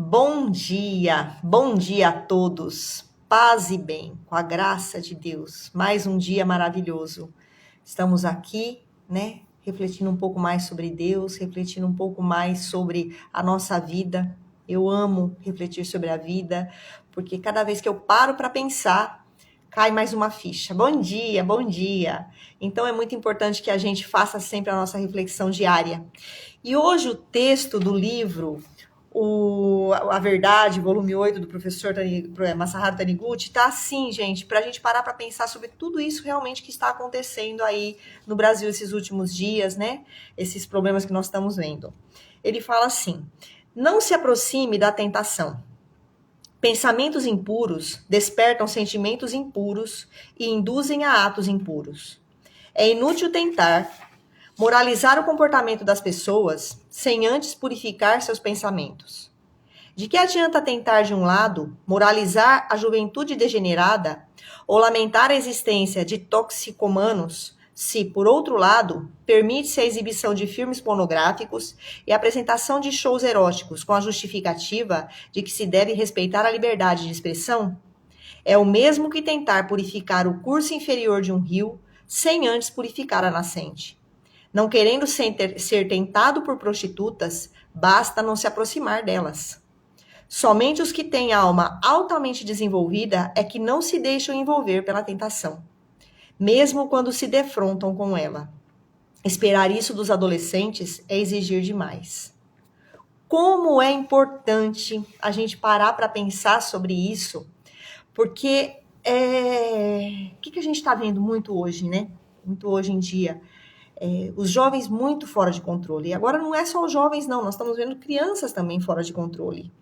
Bom dia a todos, paz e bem, com a graça de Deus, mais um dia maravilhoso. Estamos aqui, né, refletindo um pouco mais sobre Deus, refletindo um pouco mais sobre a nossa vida. Eu amo refletir sobre a vida, porque cada vez que eu paro para pensar, cai mais uma ficha. Bom dia, bom dia. Então é muito importante que a gente faça sempre a nossa reflexão diária. E hoje o texto do livro A Verdade, volume 8, do professor Masaharu Taniguchi, está assim, gente, para a gente parar para pensar sobre tudo isso realmente que está acontecendo aí no Brasil esses últimos dias, né? Esses problemas que nós estamos vendo. Ele fala assim: não se aproxime da tentação. Pensamentos impuros despertam sentimentos impuros e induzem a atos impuros. É inútil tentar moralizar o comportamento das pessoas sem antes purificar seus pensamentos. De que adianta tentar, de um lado, moralizar a juventude degenerada ou lamentar a existência de toxicomanos, se, por outro lado, permite-se a exibição de filmes pornográficos e a apresentação de shows eróticos com a justificativa de que se deve respeitar a liberdade de expressão? É o mesmo que tentar purificar o curso inferior de um rio sem antes purificar a nascente. Não querendo ser tentado por prostitutas, basta não se aproximar delas. Somente os que têm alma altamente desenvolvida é que não se deixam envolver pela tentação, mesmo quando se defrontam com ela. Esperar isso dos adolescentes é exigir demais. Como é importante a gente parar para pensar sobre isso, porque o que a gente está vendo muito hoje, né? Muito hoje em dia. Os jovens muito fora de controle. E agora não é só os jovens, não. Nós estamos vendo crianças também fora de controle.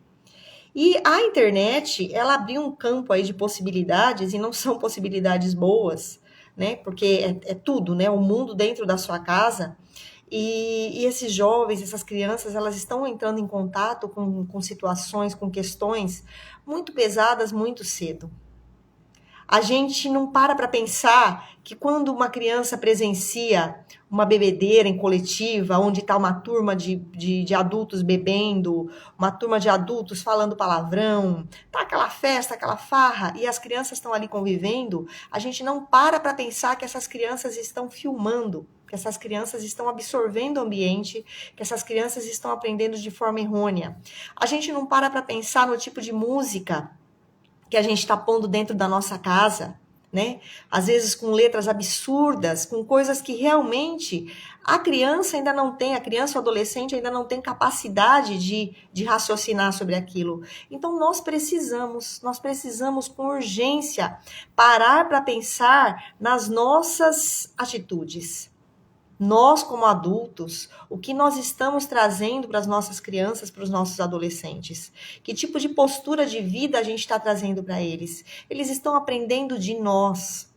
E a internet, ela abriu um campo aí de possibilidades, e não são possibilidades boas, né? Porque é tudo, né? O mundo dentro da sua casa. E esses jovens, essas crianças, elas estão entrando em contato com situações, com questões muito pesadas muito cedo. A gente não para pensar que quando uma criança presencia uma bebedeira em coletiva, onde está uma turma de adultos bebendo, uma turma de adultos falando palavrão, tá aquela festa, aquela farra, e as crianças estão ali convivendo, a gente não para pensar que essas crianças estão filmando, que essas crianças estão absorvendo o ambiente, que essas crianças estão aprendendo de forma errônea. A gente não para pensar no tipo de música que a gente está pondo dentro da nossa casa, né? Às vezes com letras absurdas, com coisas que realmente a criança ainda não tem, a criança ou adolescente ainda não tem capacidade de raciocinar sobre aquilo. Então nós precisamos com urgência parar para pensar nas nossas atitudes. Nós, como adultos, o que nós estamos trazendo para as nossas crianças, para os nossos adolescentes? Que tipo de postura de vida a gente está trazendo para eles? Eles estão aprendendo de nós.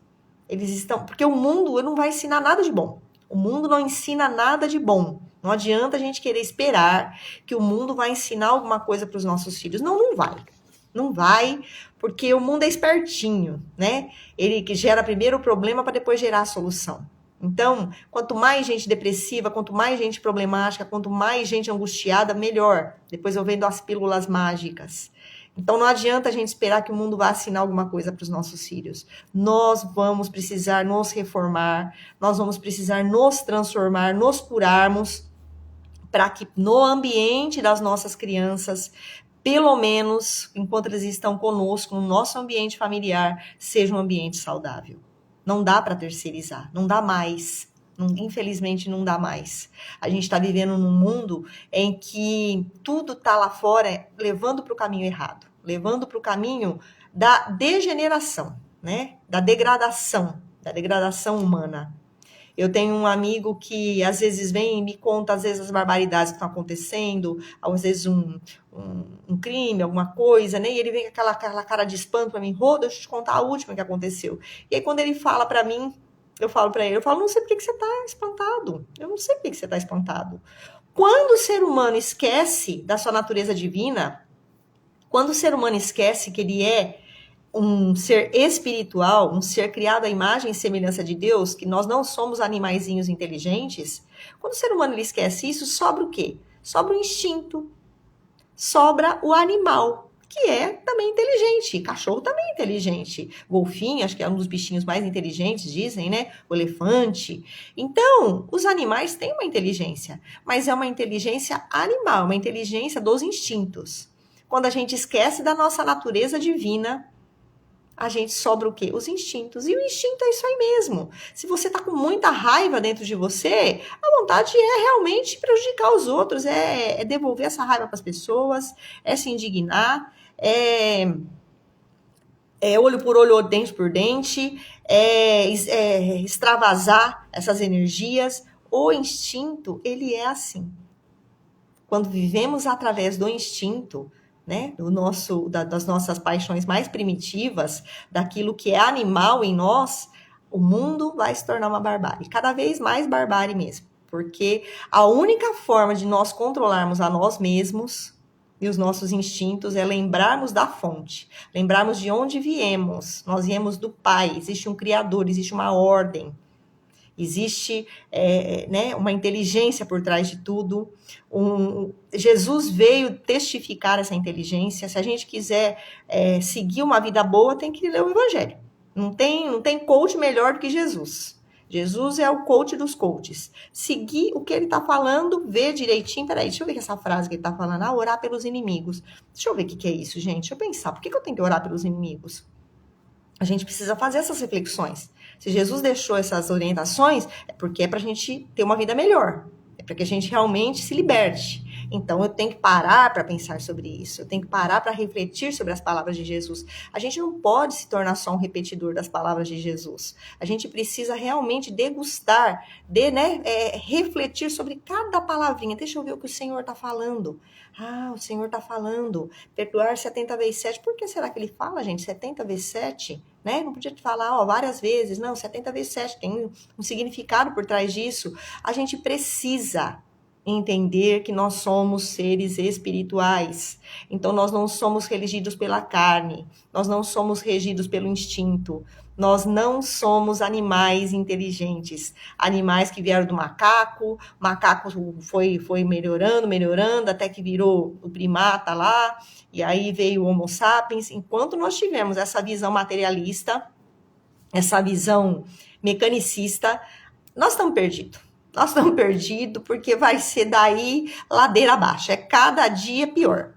Porque o mundo não vai ensinar nada de bom. O mundo não ensina nada de bom. Não adianta a gente querer esperar que o mundo vai ensinar alguma coisa para os nossos filhos. Não vai. Não vai, porque o mundo é espertinho, né? Ele que gera primeiro o problema para depois gerar a solução. Então, quanto mais gente depressiva, quanto mais gente problemática, quanto mais gente angustiada, melhor. Depois eu vendo as pílulas mágicas. Então, não adianta a gente esperar que o mundo vá assinar alguma coisa para os nossos filhos. Nós vamos precisar nos reformar, nós vamos precisar nos transformar, nos curarmos, para que no ambiente das nossas crianças, pelo menos, enquanto eles estão conosco, no nosso ambiente familiar, seja um ambiente saudável. Não dá para terceirizar, não dá mais. Infelizmente, não dá mais. A gente está vivendo num mundo em que tudo está lá fora levando para o caminho errado, levando para o caminho da degeneração, né? Da degradação humana. Eu tenho um amigo que às vezes vem e me conta, às vezes, as barbaridades que estão acontecendo, às vezes um crime, alguma coisa, né? E ele vem com aquela cara de espanto para mim, deixa eu te contar a última que aconteceu. E aí, quando ele fala para mim, eu falo para ele, não sei por que você está espantado. Eu não sei por que você está espantado. Quando o ser humano esquece da sua natureza divina, quando o ser humano esquece que ele é um ser espiritual, um ser criado à imagem e semelhança de Deus, que nós não somos animaizinhos inteligentes, quando o ser humano ele esquece isso, sobra o quê? Sobra o instinto, sobra o animal, que é também inteligente. Cachorro também é inteligente. Golfinho, acho que é um dos bichinhos mais inteligentes, dizem, né? O elefante. Então, os animais têm uma inteligência, mas é uma inteligência animal, uma inteligência dos instintos. Quando a gente esquece da nossa natureza divina, a gente sobra o quê? Os instintos. E o instinto é isso aí mesmo. Se você tá com muita raiva dentro de você, a vontade é realmente prejudicar os outros, é devolver essa raiva para as pessoas, é se indignar, é olho por olho, dente por dente, extravasar essas energias. O instinto, ele é assim. Quando vivemos através do instinto, né, das nossas paixões mais primitivas, daquilo que é animal em nós, o mundo vai se tornar uma barbárie, cada vez mais barbárie mesmo, porque a única forma de nós controlarmos a nós mesmos e os nossos instintos é lembrarmos da fonte, lembrarmos de onde viemos. Nós viemos do Pai, existe um Criador, existe uma ordem. Existe né, uma inteligência por trás de tudo. Jesus veio testificar essa inteligência. Se a gente quiser seguir uma vida boa, tem que ler o Evangelho. Não tem coach melhor do que Jesus. Jesus é o coach dos coaches. Seguir o que ele está falando, ver direitinho. Peraí, deixa eu ver essa frase que ele está falando. Orar pelos inimigos. Deixa eu ver o que é isso, gente. Deixa eu pensar. Por que eu tenho que orar pelos inimigos? A gente precisa fazer essas reflexões. Se Jesus deixou essas orientações, é porque é para a gente ter uma vida melhor. É para que a gente realmente se liberte. Então, eu tenho que parar para pensar sobre isso. Eu tenho que parar para refletir sobre as palavras de Jesus. A gente não pode se tornar só um repetidor das palavras de Jesus. A gente precisa realmente degustar, refletir sobre cada palavrinha. Deixa eu ver o que o Senhor está falando. O Senhor está falando. Perdoar 70 vezes 7. Por que será que ele fala, gente? 70 vezes 7? Né? Não podia falar várias vezes. Não, 70 vezes 7. Tem um significado por trás disso. A gente precisa entender que nós somos seres espirituais. Então, nós não somos regidos pela carne. Nós não somos regidos pelo instinto. Nós não somos animais inteligentes. Animais que vieram do macaco. O macaco foi melhorando, até que virou o primata lá. E aí veio o Homo sapiens. Enquanto nós tivermos essa visão materialista, essa visão mecanicista, nós estamos perdidos. Nós estamos perdidos porque vai ser daí ladeira abaixo. É cada dia pior.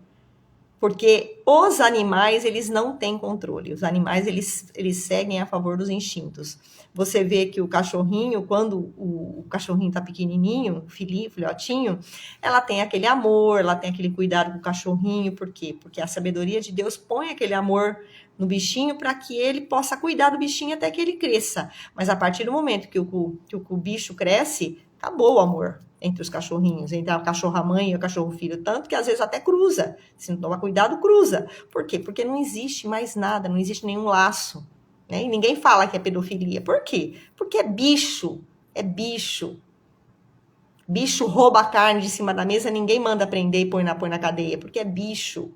Porque os animais, eles não têm controle. Os animais, eles seguem a favor dos instintos. Você vê que o cachorrinho, quando o cachorrinho está pequenininho, filhotinho, ela tem aquele amor, ela tem aquele cuidado com o cachorrinho. Por quê? Porque a sabedoria de Deus põe aquele amor no bichinho para que ele possa cuidar do bichinho até que ele cresça. Mas a partir do momento que o bicho cresce, acabou o amor entre os cachorrinhos, entre a cachorra-mãe e o cachorro-filho, tanto que às vezes até cruza. Se não tomar cuidado, cruza. Por quê? Porque não existe mais nada, não existe nenhum laço. Né? E ninguém fala que é pedofilia. Por quê? Porque é bicho. É bicho. Bicho rouba a carne de cima da mesa, ninguém manda prender e põe na cadeia, porque é bicho.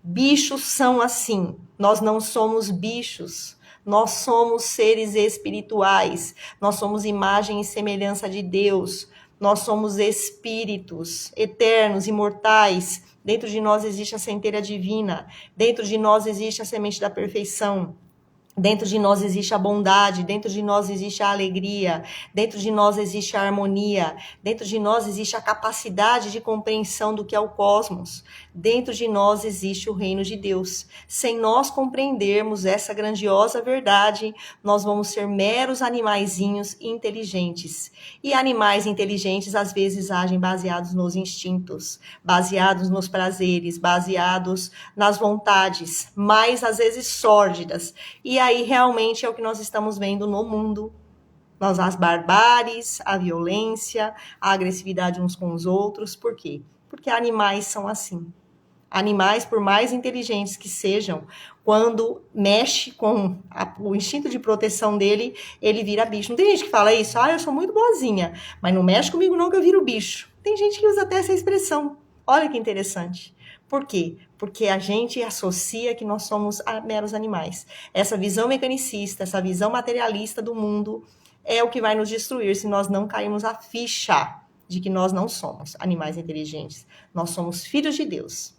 Bichos são assim. Nós não somos bichos. Nós somos seres espirituais. Nós somos imagem e semelhança de Deus. Nós somos espíritos eternos, imortais. Dentro de nós existe a centelha divina. Dentro de nós existe a semente da perfeição. Dentro de nós existe a bondade, dentro de nós existe a alegria, dentro de nós existe a harmonia, dentro de nós existe a capacidade de compreensão do que é o cosmos, dentro de nós existe o reino de Deus. Sem nós compreendermos essa grandiosa verdade, nós vamos ser meros animaizinhos inteligentes. E animais inteligentes às vezes agem baseados nos instintos, baseados nos prazeres, baseados nas vontades, mas às vezes sórdidas. E aí realmente é o que nós estamos vendo no mundo. As barbáries, a violência, a agressividade uns com os outros. Por quê? Porque animais são assim. Animais, por mais inteligentes que sejam, quando mexe com o instinto de proteção dele, ele vira bicho. Não tem gente que fala isso, eu sou muito boazinha, mas não mexe comigo não que eu viro bicho. Tem gente que usa até essa expressão. Olha que interessante. Por quê? Porque a gente associa que nós somos meros animais. Essa visão mecanicista, essa visão materialista do mundo é o que vai nos destruir se nós não cairmos a ficha de que nós não somos animais inteligentes. Nós somos filhos de Deus.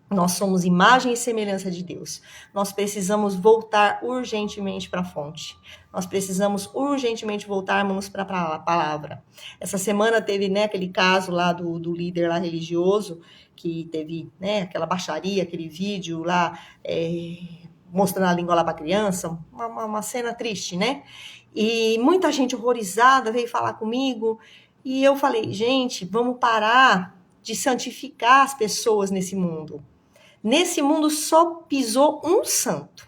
Nós somos imagem e semelhança de Deus. Nós precisamos voltar urgentemente para a fonte. Nós precisamos urgentemente voltarmos para a palavra. Essa semana teve, né, aquele caso lá do líder lá religioso, que teve, né, aquela baixaria, aquele vídeo lá, mostrando a língua lá para a criança, uma cena triste, né? E muita gente horrorizada veio falar comigo, e eu falei, gente, vamos parar de santificar as pessoas nesse mundo. Nesse mundo só pisou um santo,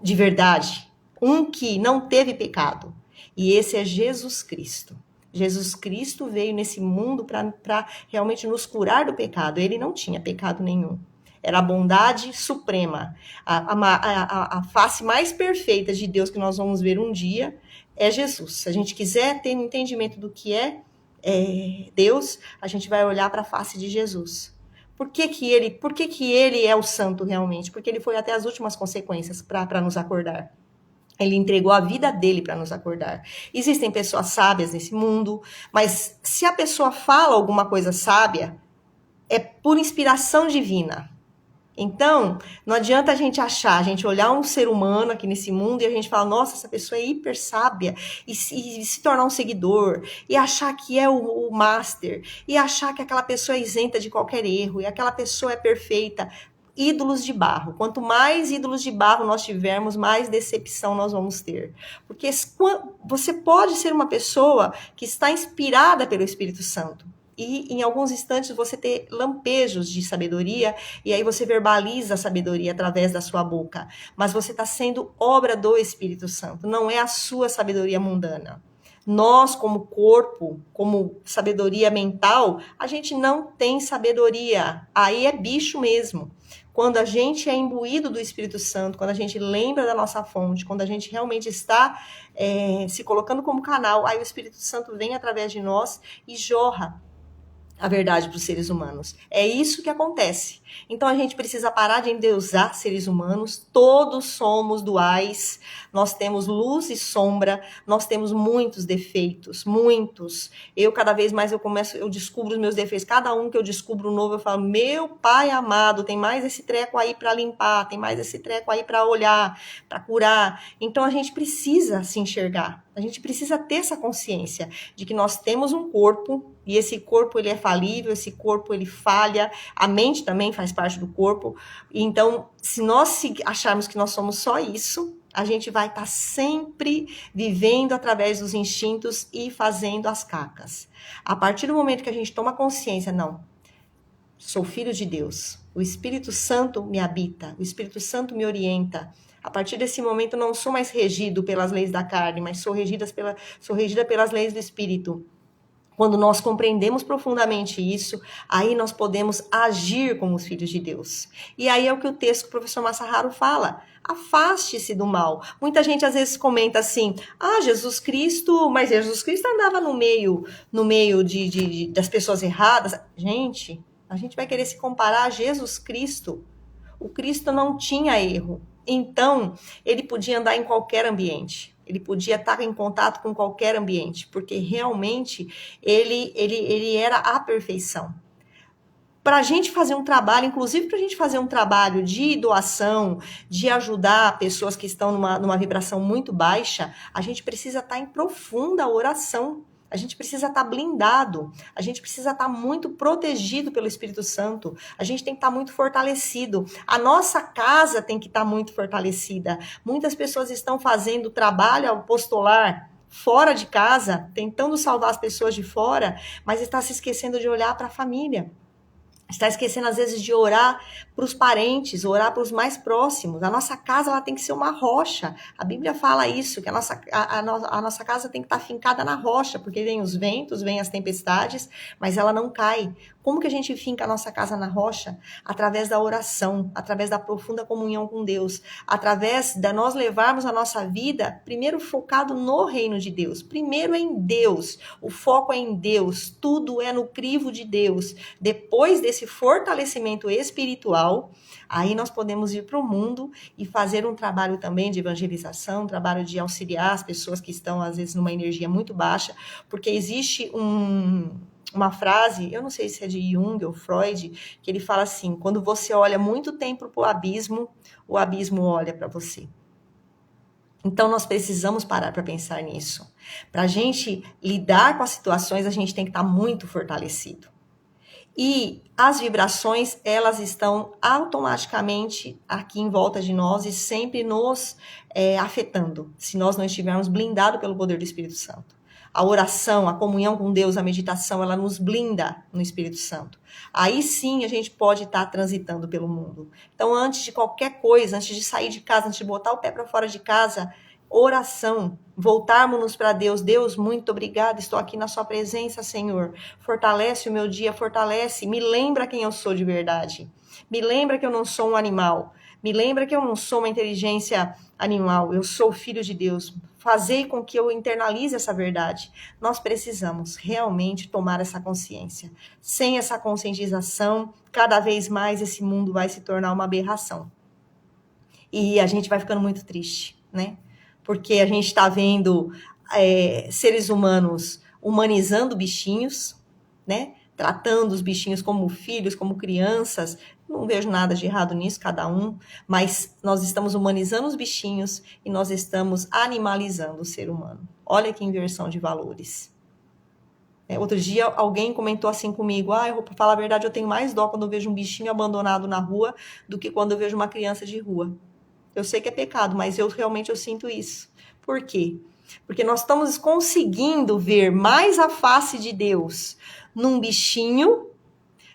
de verdade, um que não teve pecado. E esse é Jesus Cristo. Jesus Cristo veio nesse mundo para realmente nos curar do pecado. Ele não tinha pecado nenhum. Era a bondade suprema. A face mais perfeita de Deus que nós vamos ver um dia é Jesus. Se a gente quiser ter um entendimento do que é Deus, a gente vai olhar para a face de Jesus. Por que ele é o santo realmente? Porque ele foi até as últimas consequências para nos acordar. Ele entregou a vida dele para nos acordar. Existem pessoas sábias nesse mundo, mas se a pessoa fala alguma coisa sábia, é por inspiração divina. Então, não adianta a gente olhar um ser humano aqui nesse mundo e a gente falar, nossa, essa pessoa é hiper sábia, e se tornar um seguidor, e achar que é o master, e achar que aquela pessoa é isenta de qualquer erro, e aquela pessoa é perfeita. Ídolos de barro. Quanto mais ídolos de barro nós tivermos, mais decepção nós vamos ter. Porque você pode ser uma pessoa que está inspirada pelo Espírito Santo. E em alguns instantes você ter lampejos de sabedoria, e aí você verbaliza a sabedoria através da sua boca. Mas você está sendo obra do Espírito Santo, não é a sua sabedoria mundana. Nós, como corpo, como sabedoria mental, a gente não tem sabedoria. Aí é bicho mesmo. Quando a gente é imbuído do Espírito Santo, quando a gente lembra da nossa fonte, quando a gente realmente está se colocando como canal, aí o Espírito Santo vem através de nós e jorra a verdade para os seres humanos. É isso que acontece. Então a gente precisa parar de endeusar seres humanos. Todos somos duais. Nós temos luz e sombra. Nós temos muitos defeitos, muitos. Eu cada vez mais eu descubro os meus defeitos. Cada um que eu descubro novo, eu falo: meu Pai amado, tem mais esse treco aí para limpar, tem mais esse treco aí para olhar, para curar. Então a gente precisa se enxergar. A gente precisa ter essa consciência de que nós temos um corpo, e esse corpo ele é falível, esse corpo ele falha, a mente também faz parte do corpo. Então, se nós acharmos que nós somos só isso, a gente vai estar sempre vivendo através dos instintos e fazendo as cacas. A partir do momento que a gente toma consciência, não, sou filho de Deus, o Espírito Santo me habita, o Espírito Santo me orienta. A partir desse momento, eu não sou mais regido pelas leis da carne, mas sou regida pelas leis do Espírito. Quando nós compreendemos profundamente isso, aí nós podemos agir como os filhos de Deus. E aí é o que o texto que o professor Masaharu fala: afaste-se do mal. Muita gente às vezes comenta assim: Jesus Cristo, mas Jesus Cristo andava no meio das pessoas erradas. Gente, a gente vai querer se comparar a Jesus Cristo. O Cristo não tinha erro. Então, ele podia andar em qualquer ambiente. Ele podia estar em contato com qualquer ambiente, porque realmente ele era a perfeição. Para a gente fazer um trabalho, inclusive para a gente fazer um trabalho de doação, de ajudar pessoas que estão numa vibração muito baixa, a gente precisa estar em profunda oração. A gente precisa estar blindado, a gente precisa estar muito protegido pelo Espírito Santo, a gente tem que estar muito fortalecido, a nossa casa tem que estar muito fortalecida. Muitas pessoas estão fazendo trabalho apostolar fora de casa, tentando salvar as pessoas de fora, mas está se esquecendo de olhar para a família. Está esquecendo, às vezes, de orar para os parentes, orar para os mais próximos. A nossa casa ela tem que ser uma rocha. A Bíblia fala isso, que a nossa casa tem que estar fincada na rocha, porque vem os ventos, vem as tempestades, mas ela não cai. Como que a gente finca a nossa casa na rocha? Através da oração, através da profunda comunhão com Deus, através de nós levarmos a nossa vida, primeiro focado no reino de Deus, primeiro em Deus, o foco é em Deus, tudo é no crivo de Deus. Depois desse fortalecimento espiritual, aí nós podemos ir para o mundo e fazer um trabalho também de evangelização, um trabalho de auxiliar as pessoas que estão, às vezes, numa energia muito baixa, porque existe uma frase, eu não sei se é de Jung ou Freud, que ele fala assim: quando você olha muito tempo para o abismo olha para você. Então, nós precisamos parar para pensar nisso. Para a gente lidar com as situações, a gente tem que estar muito fortalecido. E as vibrações, elas estão automaticamente aqui em volta de nós e sempre nos afetando, se nós não estivermos blindados pelo poder do Espírito Santo. A oração, a comunhão com Deus, a meditação, ela nos blinda no Espírito Santo. Aí sim a gente pode estar transitando pelo mundo. Então, antes de qualquer coisa, antes de sair de casa, antes de botar o pé para fora de casa, oração, voltarmos para Deus. Deus, muito obrigada, estou aqui na sua presença, Senhor. Fortalece o meu dia, fortalece, me lembra quem eu sou de verdade. Me lembra que eu não sou um animal. Me lembra que eu não sou uma inteligência animal. Eu sou filho de Deus. Fazei com que eu internalize essa verdade. Nós precisamos realmente tomar essa consciência. Sem essa conscientização, cada vez mais esse mundo vai se tornar uma aberração. E a gente vai ficando muito triste, né? Porque a gente está vendo seres humanos humanizando bichinhos, né? Tratando os bichinhos como filhos, como crianças. Não vejo nada de errado nisso, cada um. Mas nós estamos humanizando os bichinhos e nós estamos animalizando o ser humano. Olha que inversão de valores. Outro dia alguém comentou assim comigo: eu vou falar a verdade, eu tenho mais dó quando eu vejo um bichinho abandonado na rua do que quando eu vejo uma criança de rua. Eu sei que é pecado, mas eu realmente sinto isso. Por quê? Porque nós estamos conseguindo ver mais a face de Deus num bichinho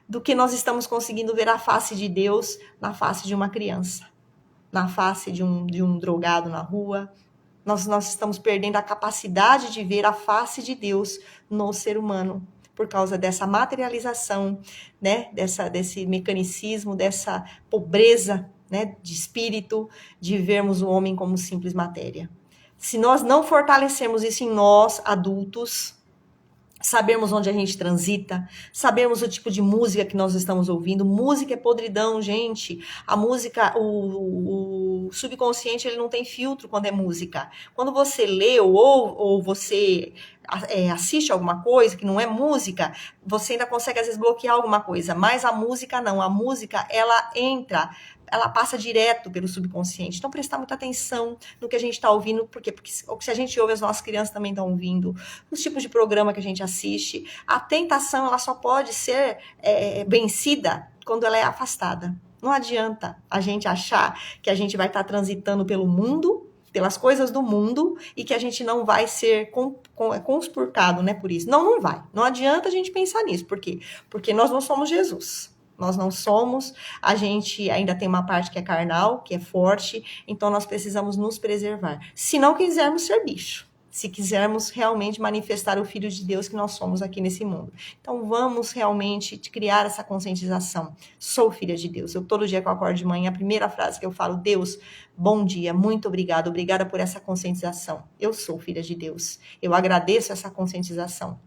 do que nós estamos conseguindo ver a face de Deus na face de uma criança, na face de um drogado na rua. Nós estamos perdendo a capacidade de ver a face de Deus no ser humano, por causa dessa materialização, né? Desse mecanicismo, dessa pobreza, né? De espírito, de vermos o homem como simples matéria. Se nós não fortalecermos isso em nós, adultos, sabermos onde a gente transita, sabermos o tipo de música que nós estamos ouvindo. Música é podridão, gente. A música, o subconsciente, ele não tem filtro quando é música. Quando você lê ou você assiste alguma coisa que não é música, você ainda consegue às vezes bloquear alguma coisa, mas a música não. A música, ela passa direto pelo subconsciente. Então, prestar muita atenção no que a gente está ouvindo, porque se a gente ouve, as nossas crianças também estão ouvindo, os tipos de programa que a gente assiste. A tentação, ela só pode ser vencida quando ela é afastada. Não adianta a gente achar que a gente vai estar transitando pelo mundo, pelas coisas do mundo, e que a gente não vai ser conspurcado, né, por isso. Não vai. Não adianta a gente pensar nisso. Por quê? Porque nós não somos Jesus. Nós não somos, a gente ainda tem uma parte que é carnal, que é forte, então nós precisamos nos preservar. Se não quisermos ser bicho, se quisermos realmente manifestar o Filho de Deus que nós somos aqui nesse mundo. Então vamos realmente criar essa conscientização. Sou filha de Deus. Eu todo dia que eu acordo de manhã, a primeira frase que eu falo: Deus, bom dia, muito obrigada, obrigada por essa conscientização. Eu sou filha de Deus. Eu agradeço essa conscientização.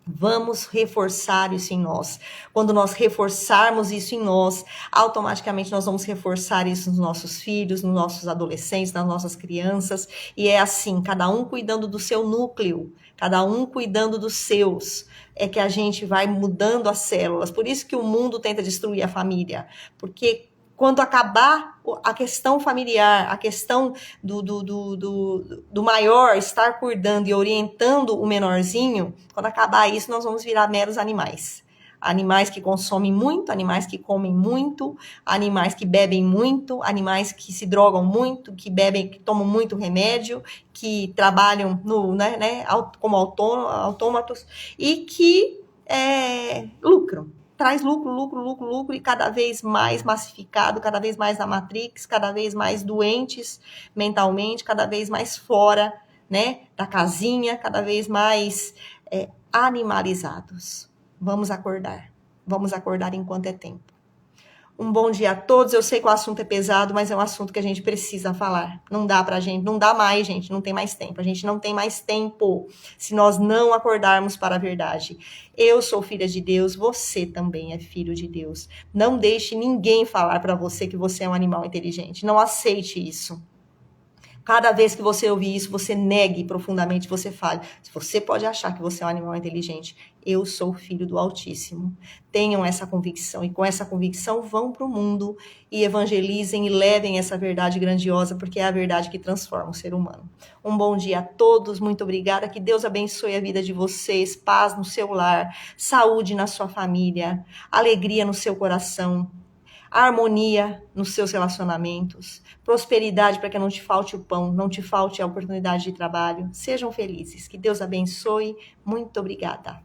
Vamos reforçar isso em nós. Quando nós reforçarmos isso em nós, automaticamente nós vamos reforçar isso nos nossos filhos, nos nossos adolescentes, nas nossas crianças. E é assim, cada um cuidando do seu núcleo, cada um cuidando dos seus, é que a gente vai mudando as células. Por isso que o mundo tenta destruir a família. Porque quando acabar a questão familiar, a questão do maior estar cuidando e orientando o menorzinho, quando acabar isso, nós vamos virar meros animais. Animais que consomem muito, animais que comem muito, animais que bebem muito, animais que se drogam muito, que bebem, que tomam muito remédio, que trabalham como autômatos e que lucram. Traz lucro, e cada vez mais massificado, cada vez mais na Matrix, cada vez mais doentes mentalmente, cada vez mais fora, né, da casinha, cada vez mais animalizados. Vamos acordar enquanto é tempo. Um bom dia a todos. Eu sei que o assunto é pesado, mas é um assunto que a gente precisa falar. Não dá pra gente, não dá mais, gente, não tem mais tempo. A gente não tem mais tempo se nós não acordarmos para a verdade. Eu sou filha de Deus, você também é filho de Deus. Não deixe ninguém falar para você que você é um animal inteligente. Não aceite isso. Cada vez que você ouvir isso, você negue profundamente, você fale. Se você pode achar que você é um animal inteligente, eu sou filho do Altíssimo. Tenham essa convicção e com essa convicção vão para o mundo e evangelizem e levem essa verdade grandiosa, porque é a verdade que transforma o ser humano. Um bom dia a todos, muito obrigada, que Deus abençoe a vida de vocês, paz no seu lar, saúde na sua família, alegria no seu coração, harmonia nos seus relacionamentos, prosperidade para que não te falte o pão, não te falte a oportunidade de trabalho. Sejam felizes. Que Deus abençoe. Muito obrigada.